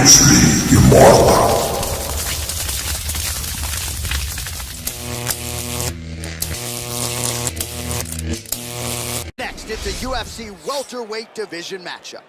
UFC Immortal. Next, it's a UFC welterweight division matchup.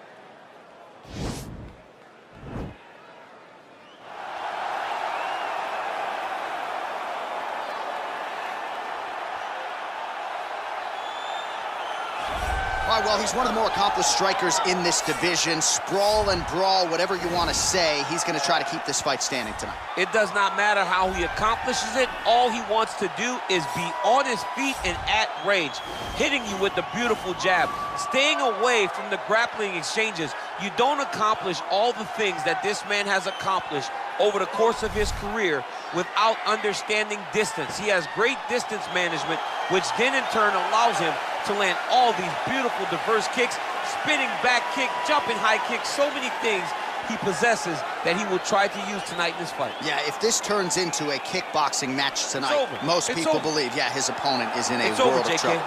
All right, well, he's one of the more accomplished strikers in this division. Sprawl and brawl, whatever you want to say, he's going to try to keep this fight standing tonight. It does not matter how he accomplishes it. All he wants to do is be on his feet and at range, hitting you with the beautiful jab, staying away from the grappling exchanges. You don't accomplish all the things that this man has accomplished over the course of his career without understanding distance. He has great distance management, which then in turn allows him to land all these beautiful diverse kicks, spinning back kick, jumping high kick, so many things he possesses that he will try to use tonight in this fight. Yeah, if this turns into a kickboxing match tonight, most people believe, yeah, his opponent is in a world of trouble.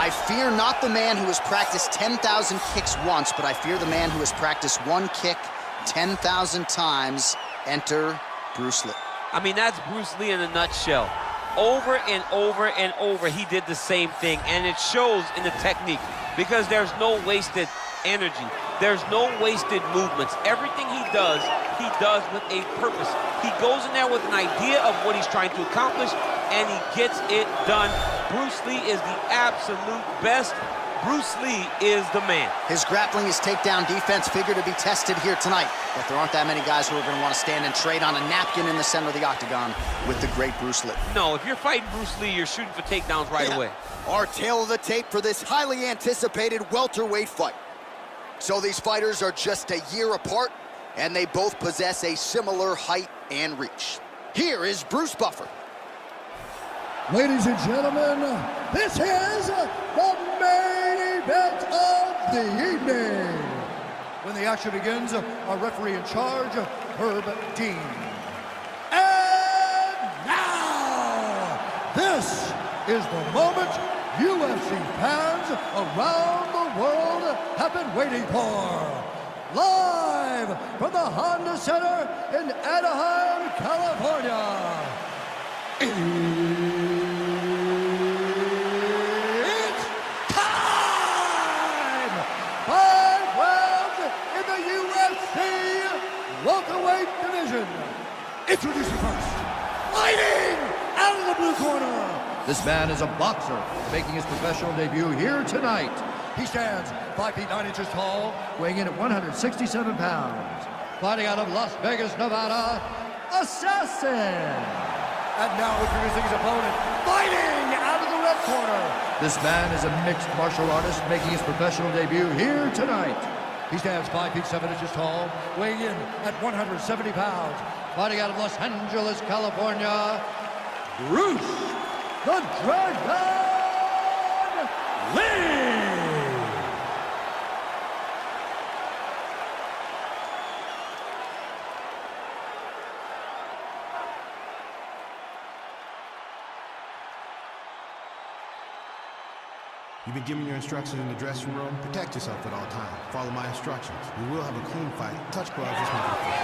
I fear not the man who has practiced 10,000 kicks once, but I fear the man who has practiced one kick 10,000 times. Enter Bruce Lee. I mean, that's Bruce Lee in a nutshell. Over and over and over, he did the same thing, and it shows in the technique because there's no wasted energy. There's no wasted movements. Everything he does with a purpose. He goes in there with an idea of what he's trying to accomplish, and he gets it done. Bruce Lee is the absolute best. Bruce Lee is the man. His grappling, his takedown defense figure to be tested here tonight, but there aren't that many guys who are going to want to stand and trade on a napkin in the center of the octagon with the great Bruce Lee. No, if you're fighting Bruce Lee, you're shooting for takedowns right away. Our tail of the tape for this highly anticipated welterweight fight. So these fighters are just a year apart, and they both possess a similar height and reach. Here is Bruce Buffer. Ladies and gentlemen, this is the main event of the evening. When the action begins, our referee in charge, Herb Dean. And now, this is the moment UFC fans around the world have been waiting for. Live from the Honda Center in Anaheim, California. Welterweight division. Introducing first, fighting out of the blue corner. This man is a boxer making his professional debut here tonight. He stands 5 feet 9 inches tall, weighing in at 167 pounds. Fighting out of Las Vegas, Nevada, Assassin. And now introducing his opponent, fighting out of the red corner. This man is a mixed martial artist making his professional debut here tonight. He stands 5 feet 7 inches tall, weighing in at 170 pounds. Fighting out of Los Angeles, California, Bruce the Dragon Lee! You've been given your instructions in the dressing room. Protect yourself at all times. Follow my instructions. We will have a clean fight. Touch gloves, just make it clean.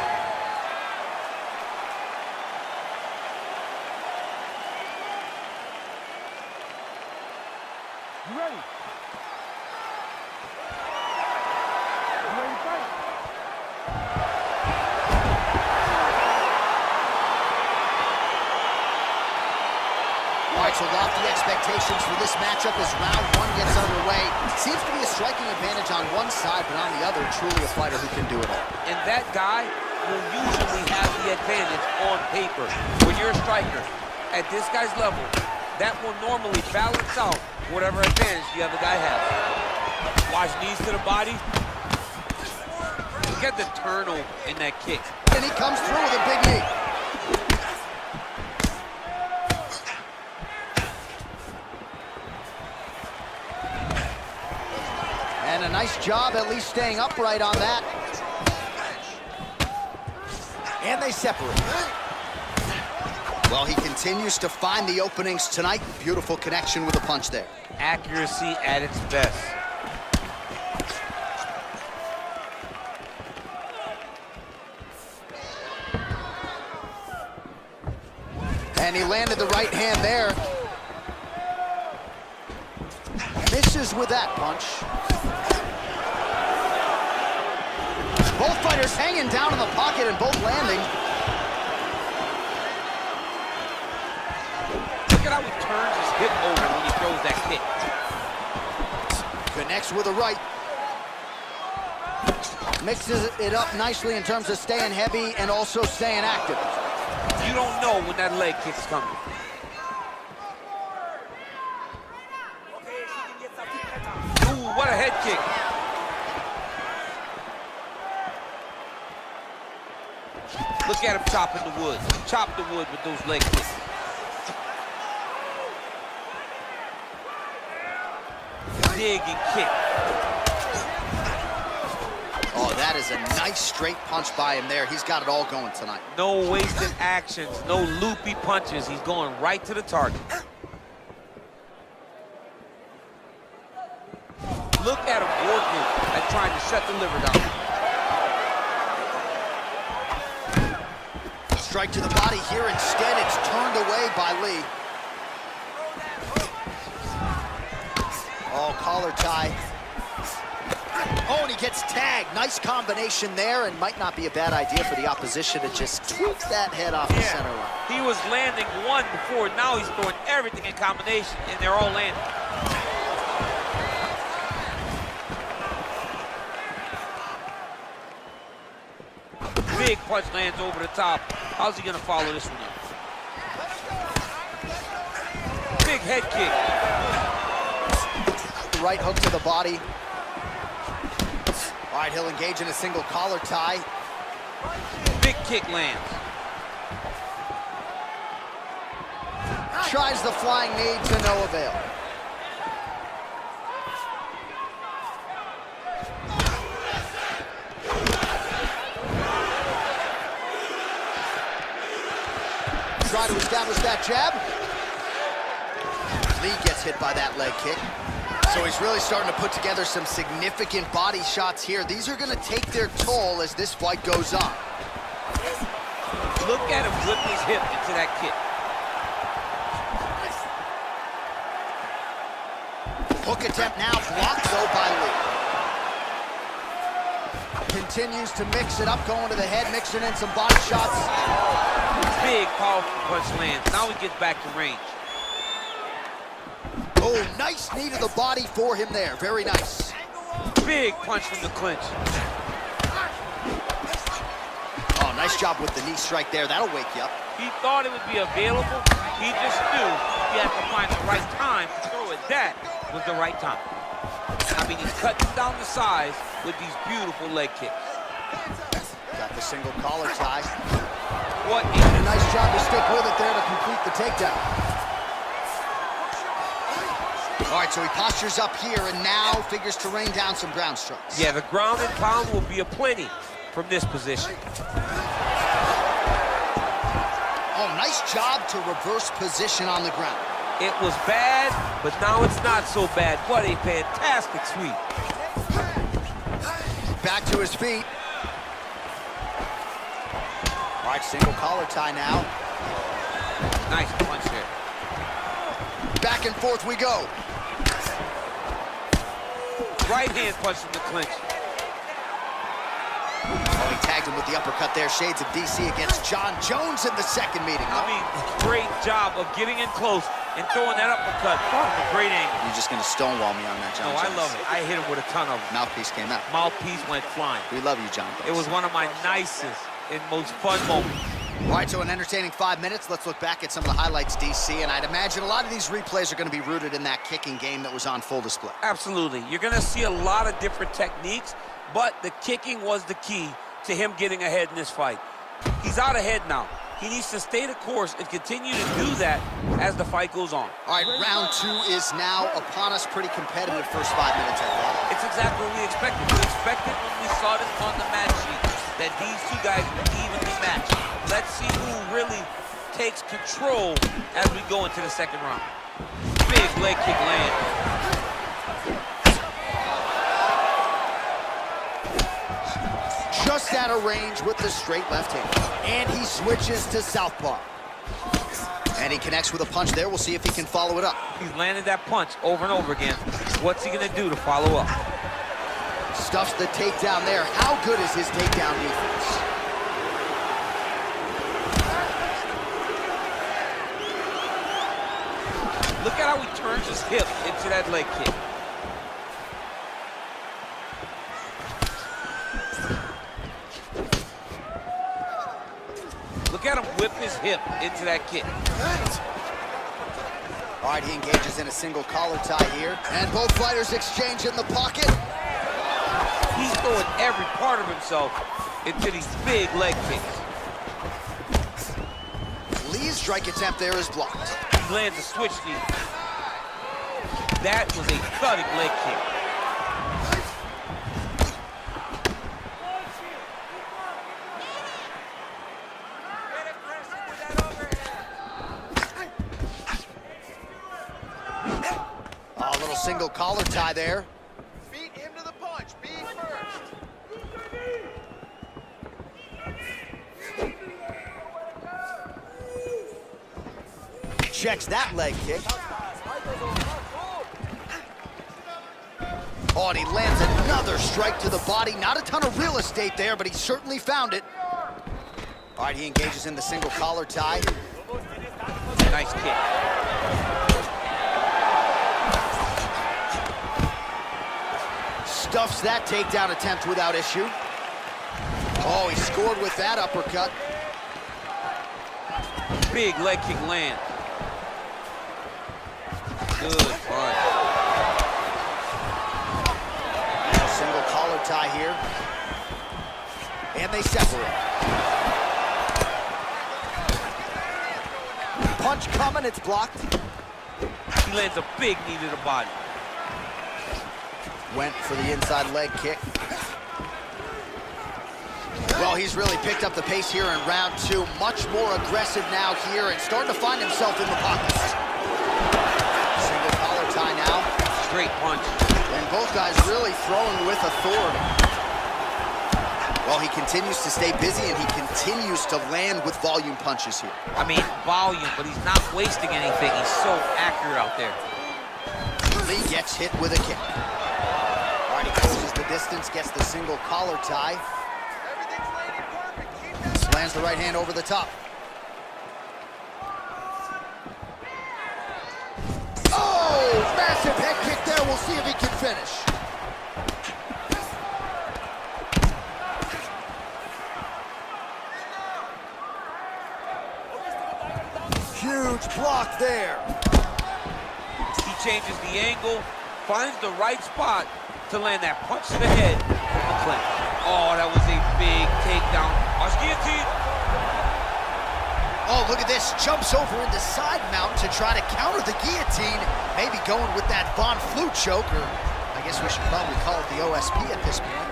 You ready? You ready to fight? All right, so lofty expectations for this matchup as round one gets underway. Seems to be a striking advantage on one side, but on the other, truly a fighter who can do it all. And that guy will usually have the advantage on paper. When you're a striker at this guy's level, that will normally balance out whatever advantage the other guy has. Watch knees to the body. Look at the turnover in that kick. And he comes through with a big knee. And a nice job at least staying upright on that. And they separate. Well, he continues to find the openings tonight. Beautiful connection with a punch there. Accuracy at its best. And he landed the right hand there. Misses with that punch. Both fighters hanging down in the pocket and both landing. Look at how he turns his hip over when he throws that kick. Connects with a right. Mixes it up nicely in terms of staying heavy and also staying active. You don't know when that leg kick's coming. Ooh, what a head kick. Look at him chopping the wood. Chop the wood with those leg kicks. Dig and kick. Oh, that is a nice straight punch by him there. He's got it all going tonight. No wasted actions, no loopy punches. He's going right to the target. Look at him working at trying to shut the liver down. Strike to the body here. Instead, it's turned away by Lee. Oh, collar tie. Oh, and he gets tagged. Nice combination there, and might not be a bad idea for the opposition to just tweak that head off the center line. He was landing one before. Now he's throwing everything in combination, and they're all landing. Big punch lands over the top. How's he going to follow this one up? Big head kick. Right hook to the body. All right, he'll engage in a single collar tie. Big kick lands. Tries the flying knee to no avail. Try to establish that jab. Lee gets hit by that leg kick. So he's really starting to put together some significant body shots here. These are going to take their toll as this fight goes on. Look at him whip his hip into that kick. Hook attempt now, blocked though by Lee. Continues to mix it up, going to the head, mixing in some body shots. Big, powerful punch lands. Now he gets back to range. Oh, nice knee to the body for him there. Very nice. Big punch from the clinch. Oh, nice job with the knee strike there. That'll wake you up. He thought it would be available. He just knew he had to find the right time to throw it. That was the right time. I mean, he's cutting down the size with these beautiful leg kicks. Got the single collar tie. What a nice job to stick with it there to complete the takedown. All right, so he postures up here and now figures to rain down some ground strikes. Yeah, the ground and pound will be aplenty from this position. Oh, nice job to reverse position on the ground. It was bad, but now it's not so bad. What a fantastic sweep. Back to his feet. All right, single collar tie now. Nice punch there. Back and forth we go. Right hand punch from the clinch. Oh, he tagged him with the uppercut there. Shades of DC against John Jones in the second meeting. I mean, great job of getting in close and throwing that uppercut from a great angle. You're just going to stonewall me on that, John Jones. I love it. I hit him with a ton of them. Mouthpiece came out. Mouthpiece went flying. We love you, John. It was one of my nicest and most fun moments. All right, so an entertaining 5 minutes. Let's look back at some of the highlights, DC, and I'd imagine a lot of these replays are going to be rooted in that kicking game that was on full display. Absolutely. You're going to see a lot of different techniques, but the kicking was the key to him getting ahead in this fight. He's out ahead now. He needs to stay the course and continue to do that as the fight goes on. All right, round 2 is now upon us. Pretty competitive first 5 minutes, I thought. It's exactly what we expected. We expected when we saw this on the match sheet that these two guys would evenly match. Let's see who really takes control as we go into the second round. Big leg kick land. Just out of range with the straight left hand. And he switches to southpaw. And he connects with a punch there. We'll see if he can follow it up. He's landed that punch over and over again. What's he gonna do to follow up? Stuffs the takedown there. How good is his takedown defense? Look at how he turns his hip into that leg kick. Look at him whip his hip into that kick. All right, he engages in a single collar tie here. And both fighters exchange in the pocket. He's throwing every part of himself into these big leg kicks. Lee's strike attempt there is blocked. He lands a switch knee. That was a thudding leg kick. A little single collar tie there. Beat him to the punch. Be first. Checks that leg kick. Oh, and he lands another strike to the body. Not a ton of real estate there, but he certainly found it. All right, he engages in the single collar tie. Nice kick. Stuffs that takedown attempt without issue. Oh, he scored with that uppercut. Big leg kick land. Good punch. Single collar tie here. And they separate. Punch coming, it's blocked. He lands a big knee to the body. Went for the inside leg kick. Well, he's really picked up the pace here in round two. Much more aggressive now here and starting to find himself in the pockets. Single collar tie now. Straight punch. And both guys really throwing with authority. Well, he continues to stay busy and he continues to land with volume punches here. I mean, volume, but he's not wasting anything. He's so accurate out there. Lee gets hit with a kick. All right, he closes the distance, gets the single collar tie. Everything's landing perfect. Keep that. Slams the right hand over the top. Oh, massive head kick there. We'll see if he can finish. Huge block there. He changes the angle, finds the right spot to land that punch to the head from the clinch. Oh, that was a big takedown. Watch guillotine. Oh, look at this. Jumps over into side mount to try to counter the guillotine. Maybe going with that Von Flue choke, or I guess we should probably call it the OSP at this point.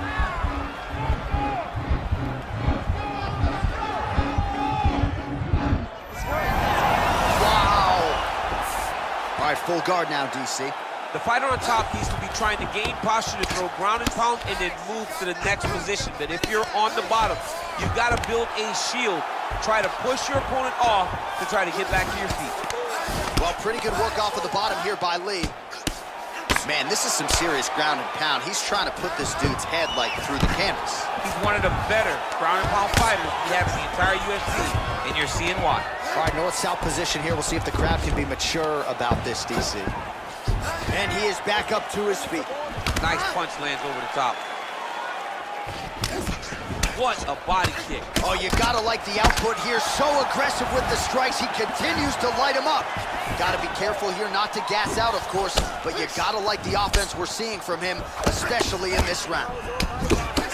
All right, full guard now, DC. The fighter on top needs to be trying to gain posture to throw ground and pound and then move to the next position. But if you're on the bottom, you've got to build a shield. Try to push your opponent off to try to get back to your feet. Well, pretty good work off of the bottom here by Lee. Man, this is some serious ground and pound. He's trying to put this dude's head, like, through the canvas. He's one of the better ground and pound fighters we have in the entire UFC, and you're seeing why. All right, north-south position here. We'll see if the crowd can be mature about this, DC. And he is back up to his feet. Nice punch lands over the top. What a body kick. Oh, you gotta like the output here. So aggressive with the strikes. He continues to light him up. Gotta be careful here not to gas out, of course, but you gotta like the offense we're seeing from him, especially in this round.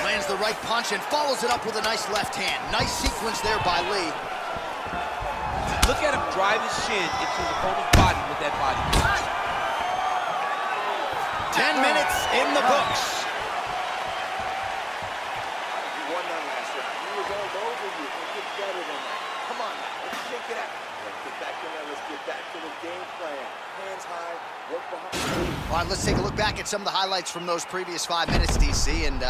Lands the right punch and follows it up with a nice left hand. Nice sequence there by Lee. Look at him drive his shin into his opponent's body with that body punch. 10 minutes in the books. You won that last round. You was all over you. It gets better than that. Come on now. Let's shake it out. Let's get back in there. Let's get back to the game plan. Hands high. Work behind. All right, let's take a look back at some of the highlights from those previous 5 minutes, DC, and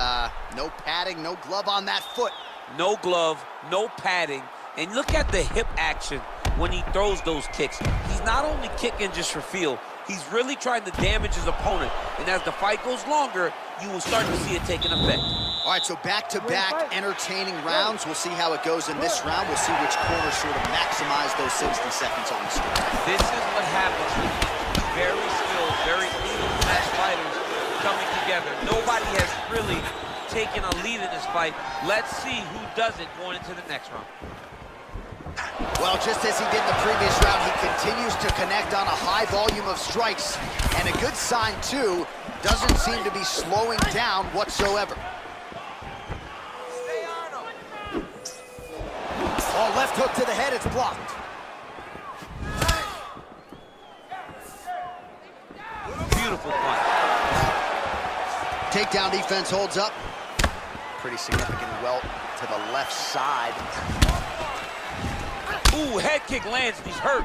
no padding, no glove on that foot. No glove, no padding. And look at the hip action when he throws those kicks. He's not only kicking just for feel, he's really trying to damage his opponent. And as the fight goes longer, you will start to see it take an effect. All right, so back-to-back entertaining rounds. We'll see how it goes in this round. We'll see which corner sort of maximize those 60 seconds on the screen. This is what happens when very skilled, very evenly matched fighters coming together. Nobody has really taken a lead in this fight. Let's see who does it going into the next round. Well, just as he did in the previous round, he continues to connect on a high volume of strikes. And a good sign, too, doesn't seem to be slowing down whatsoever. Oh, left hook to the head, it's blocked. Beautiful punch. Takedown defense holds up. Pretty significant welt to the left side. Ooh, head kick lands and he's hurt.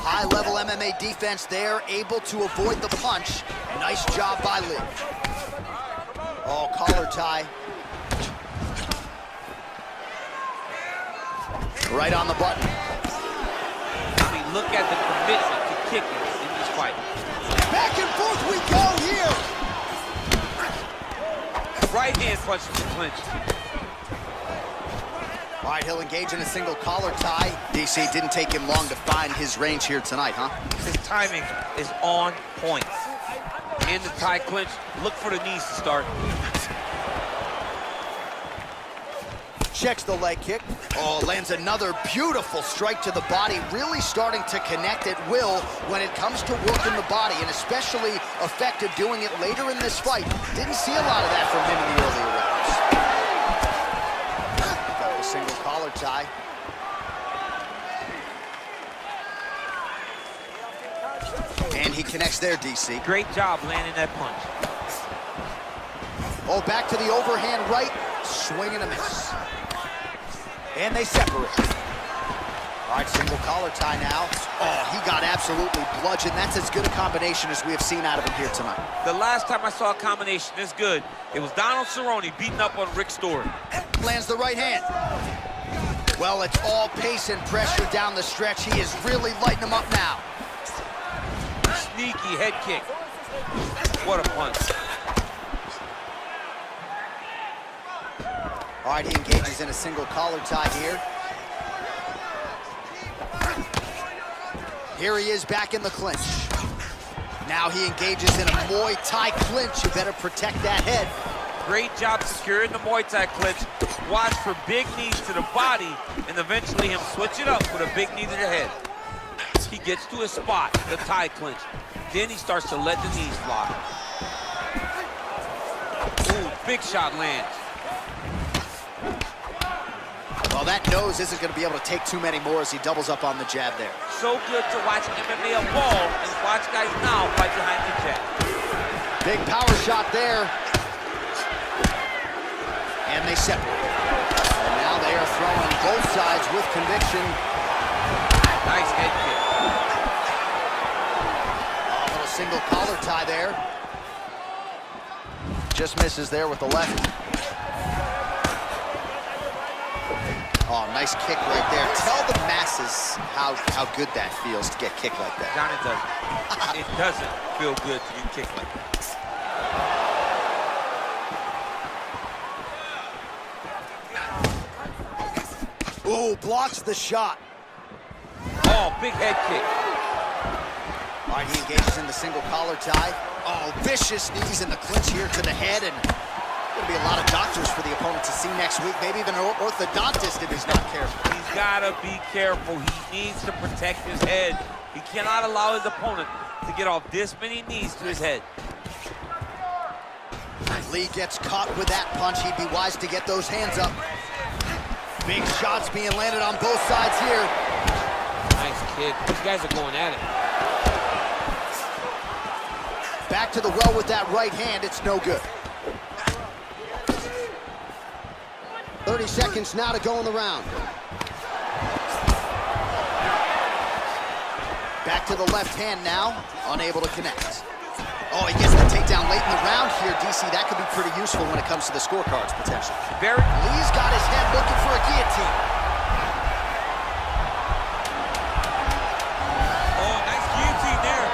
High-level MMA defense there, able to avoid the punch. Nice job by Lee. Oh, collar tie. Right on the button. I mean, look at the commitment to kicking in this fight. Back and forth we go here. Right hand punch to the clinch. All right, he'll engage in a single collar tie. DC, didn't take him long to find his range here tonight, huh? His timing is on point. In the tie clinch, look for the knees to start. Checks the leg kick. Oh, lands another beautiful strike to the body, really starting to connect at will when it comes to working the body, and especially effective doing it later in this fight. Didn't see a lot of that from him in the earlier rounds. Got a single collar tie. And he connects there, DC. Great job landing that punch. Oh, back to the overhand right, swing and a miss. And they separate. All right, single collar tie now. Oh, he got absolutely bludgeoned. That's as good a combination as we have seen out of him here tonight. The last time I saw a combination this good, it was Donald Cerrone beating up on Rick Story. Lands the right hand. Well, it's all pace and pressure down the stretch. He is really lighting him up now. Sneaky head kick. What a punch. All right, he engages in a single collar tie here. Here he is back in the clinch. Now he engages in a Muay Thai clinch. You better protect that head. Great job securing the Muay Thai clinch. Watch for big knees to the body and eventually him switch it up with a big knee to the head. He gets to his spot, the Thai clinch. Then he starts to let the knees fly. Ooh, big shot lands. Well, that nose isn't going to be able to take too many more as he doubles up on the jab there. So good to watch MMA evolve and watch guys now fight behind the jab. Big power shot there. And they separate. And now they are throwing both sides with conviction. Nice head kick. A little single collar tie there. Just misses there with the left. Oh, nice kick right there. Tell the masses how good that feels to get kicked like that. John, it doesn't. It doesn't feel good to get kicked like that. Ooh, blocks the shot. Oh, big head kick. All right, he engages in the single collar tie. Oh, vicious knees in the clinch here to the head, and going to be a lot of doctors for the opponent to see next week, maybe even an orthodontist if he's not careful. He's got to be careful. He needs to protect his head. He cannot allow his opponent to get off this many knees to his head. Lee gets caught with that punch. He'd be wise to get those hands up. Big shots being landed on both sides here. Nice kick. These guys are going at it. Back to the well with that right hand. It's no good. 30 seconds now to go in the round. Back to the left hand now, unable to connect. Oh, he gets the takedown late in the round here, DC, that could be pretty useful when it comes to the scorecards, potentially. Lee's got his head looking for a guillotine. Oh, nice guillotine there.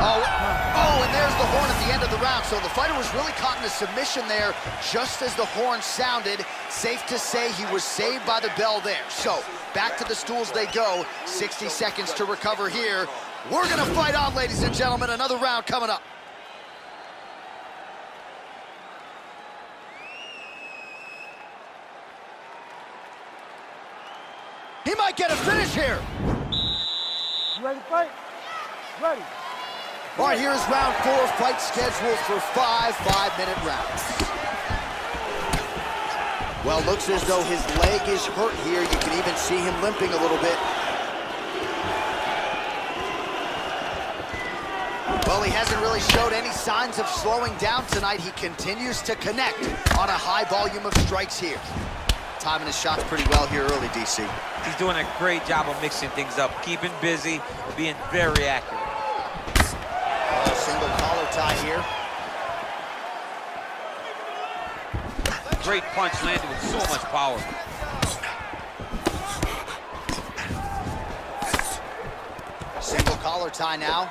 Oh, and there's the horn at the end of the round. So the fighter was really caught in a submission there just as the horn sounded. Safe to say he was saved by the bell there. So back to the stools they go. 60 seconds to recover here. We're gonna fight on, ladies and gentlemen. Another round coming up. He might get a finish here. You ready to fight? Ready. All right, here is round 4, fight scheduled for 5 5-minute rounds. Well, looks as though his leg is hurt here. You can even see him limping a little bit. Well, he hasn't really showed any signs of slowing down tonight. He continues to connect on a high volume of strikes here. Timing his shots pretty well here early, DC. He's doing a great job of mixing things up, keeping busy, being very accurate. Single collar tie here. Great punch landed with so much power. Single collar tie now.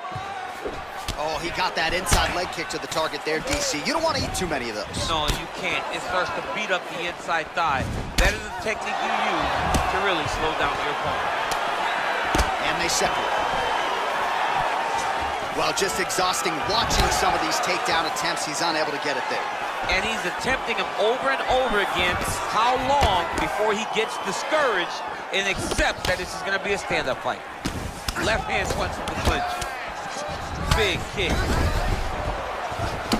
Oh, he got that inside leg kick to the target there, DC. You don't want to eat too many of those. No, you can't. It starts to beat up the inside thigh. That is the technique you use to really slow down your opponent. And they separate. Well, just exhausting watching some of these takedown attempts. He's unable to get it there. And he's attempting them over and over again. How long before he gets discouraged and accepts that this is going to be a stand-up fight? Left hand punch from the clinch. Big kick.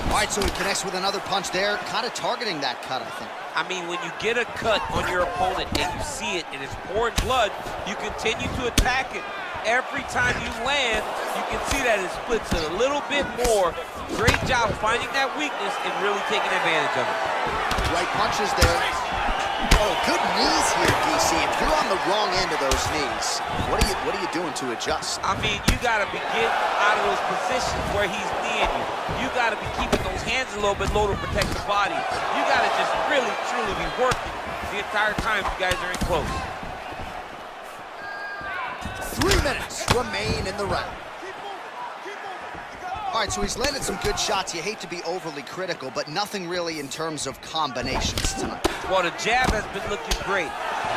All right, so he connects with another punch there, kind of targeting that cut, I think. I mean, when you get a cut on your opponent and you see it and it's pouring blood, you continue to attack it. Every time you land, you can see that it splits it a little bit more. Great job finding that weakness and really taking advantage of it. Right punches there. Oh, good knees here, DC. If you're on the wrong end of those knees, what are you doing to adjust? I mean, you got to be getting out of those positions where he's kneeing you. You got to be keeping those hands a little bit low to protect the body. You got to just really, truly be working the entire time you guys are in close. 3 minutes remain in the round. All right, so he's landed some good shots. You hate to be overly critical, but nothing really in terms of combinations tonight. Well, the jab has been looking great.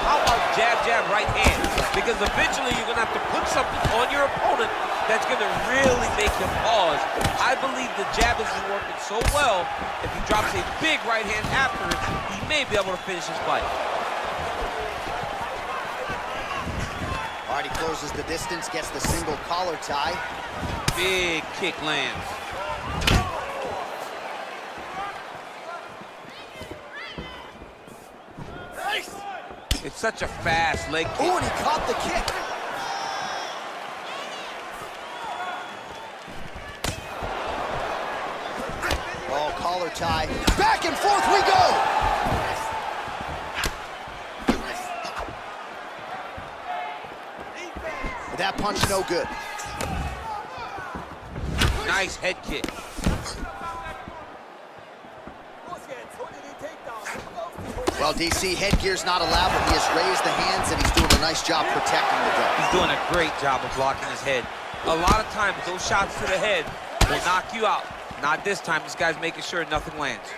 How about jab, jab, right hand? Because eventually you're going to have to put something on your opponent that's going to really make him pause. I believe the jab has been working so well, if he drops a big right hand after it, he may be able to finish his fight. All right, he closes the distance, gets the single collar tie. Big kick lands. It's such a fast leg kick. Oh, and he caught the kick. Oh, collar tie. Back and forth we go. That punch no good. Nice head kick. Well, DC, headgear's not allowed, but he has raised the hands, and he's doing a nice job protecting the gun. He's doing a great job of blocking his head. A lot of times, those shots to the head will knock you out. Not this time. This guy's making sure nothing lands.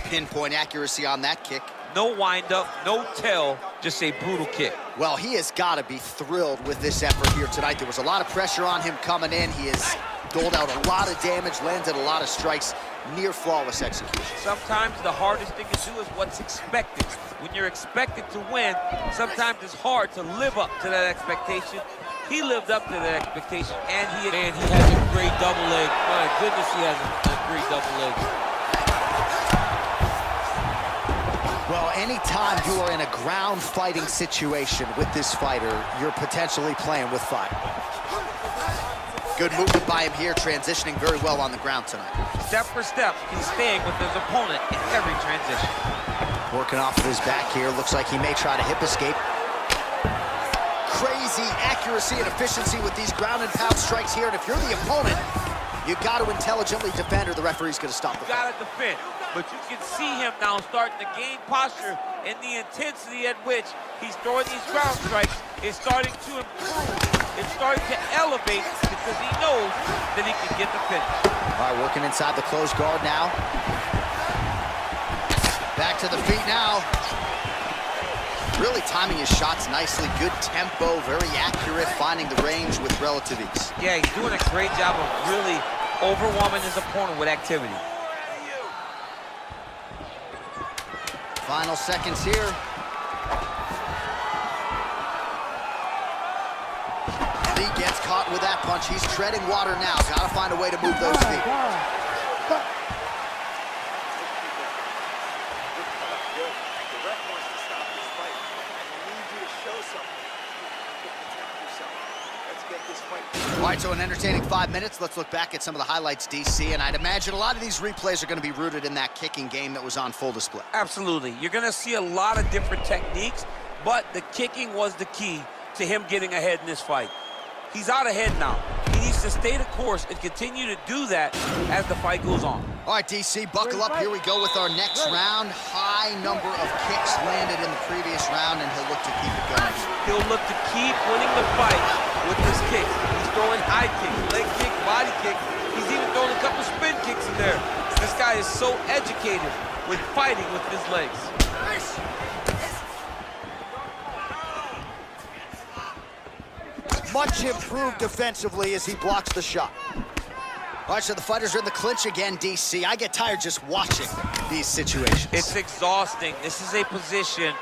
Pinpoint accuracy on that kick. No wind-up, no tell, just a brutal kick. Well, he has got to be thrilled with this effort here tonight. There was a lot of pressure on him coming in. He has doled out a lot of damage, landed a lot of strikes, near flawless execution. Sometimes the hardest thing to do is what's expected. When you're expected to win, sometimes it's hard to live up to that expectation. He lived up to that expectation, and he has a great double leg. My goodness, he has a great double leg. Well, anytime you are in a ground fighting situation with this fighter, you're potentially playing with fire. Good movement by him here, transitioning very well on the ground tonight. Step for step, he's staying with his opponent in every transition. Working off of his back here, looks like he may try to hip escape. Crazy accurate accuracy and efficiency with these ground and pound strikes here, and if you're the opponent, you got to intelligently defend or the referee's going to stop the fight. Got to defend, but you can see him now starting to gain posture, and the intensity at which he's throwing these ground strikes is starting to improve. It's starting to elevate because he knows that he can get the finish. All right, working inside the closed guard now. Back to the feet now. Really timing his shots nicely. Good tempo, very accurate, finding the range with relative ease. Yeah, he's doing a great job of really overwhelming his opponent with activity. Final seconds here. Lee gets caught with that punch. He's treading water now. Got to find a way to move those feet. All right, so an entertaining 5 minutes. Let's look back at some of the highlights, DC, and I'd imagine a lot of these replays are going to be rooted in that kicking game that was on full display. Absolutely. You're going to see a lot of different techniques, but the kicking was the key to him getting ahead in this fight. He's out ahead now. He needs to stay the course and continue to do that as the fight goes on. All right, DC, buckle up. Here we go with our next round. High number of kicks landed in the previous round, and he'll look to keep it going. He'll look to keep winning the fight with his kicks. He's throwing high kicks, leg kick, body kick. He's even throwing a couple spin kicks in there. This guy is so educated with fighting with his legs. Much improved defensively as he blocks the shot. All right, so the fighters are in the clinch again, DC. I get tired just watching these situations. It's exhausting. This is a position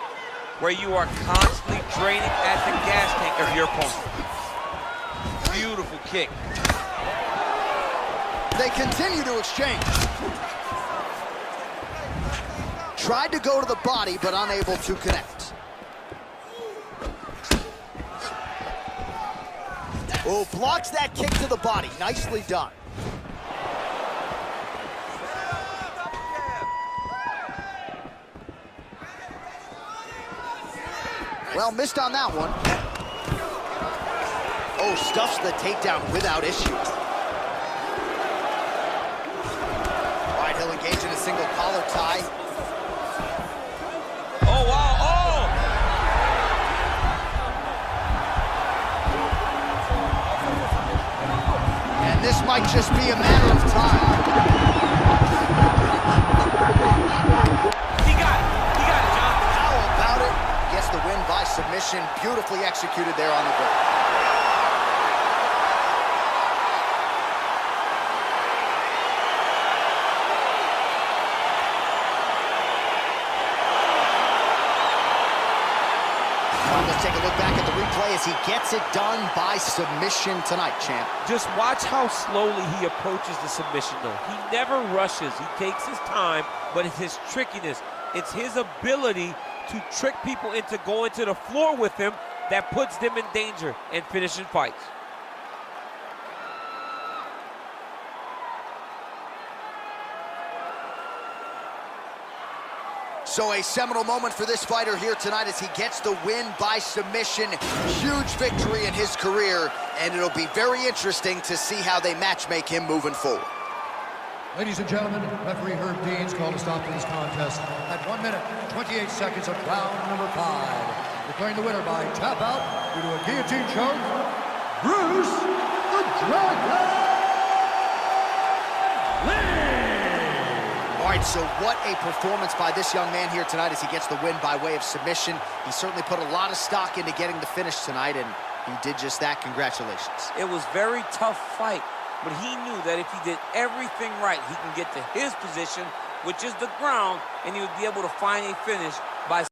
where you are constantly draining at the gas tank of your opponent. Beautiful kick. They continue to exchange. Tried to go to the body, but unable to connect. Oh, blocks that kick to the body. Nicely done. Well, missed on that one. Oh, stuffs the takedown without issue. All right, he'll engage in a single collar tie. Oh, wow, oh! And this might just be a matter of time. He got it, John. How about it? Gets the win by submission. Beautifully executed there on the ground. Let's take a look back at the replay as he gets it done by submission tonight, champ. Just watch how slowly he approaches the submission, though. He never rushes. He takes his time, but it's his trickiness. It's his ability to trick people into going to the floor with him that puts them in danger and finishing fights. So a seminal moment for this fighter here tonight as he gets the win by submission. Huge victory in his career, and it'll be very interesting to see how they matchmake him moving forward. Ladies and gentlemen, referee Herb Dean's called a stop to this contest at 1 minute, 28 seconds of round number 5. Declaring the winner by tap out due to a guillotine choke, Bruce the Dragon Lee! All right, so what a performance by this young man here tonight as he gets the win by way of submission. He certainly put a lot of stock into getting the finish tonight, and he did just that. Congratulations. It was a very tough fight, but he knew that if he did everything right, he can get to his position, which is the ground, and he would be able to find a finish by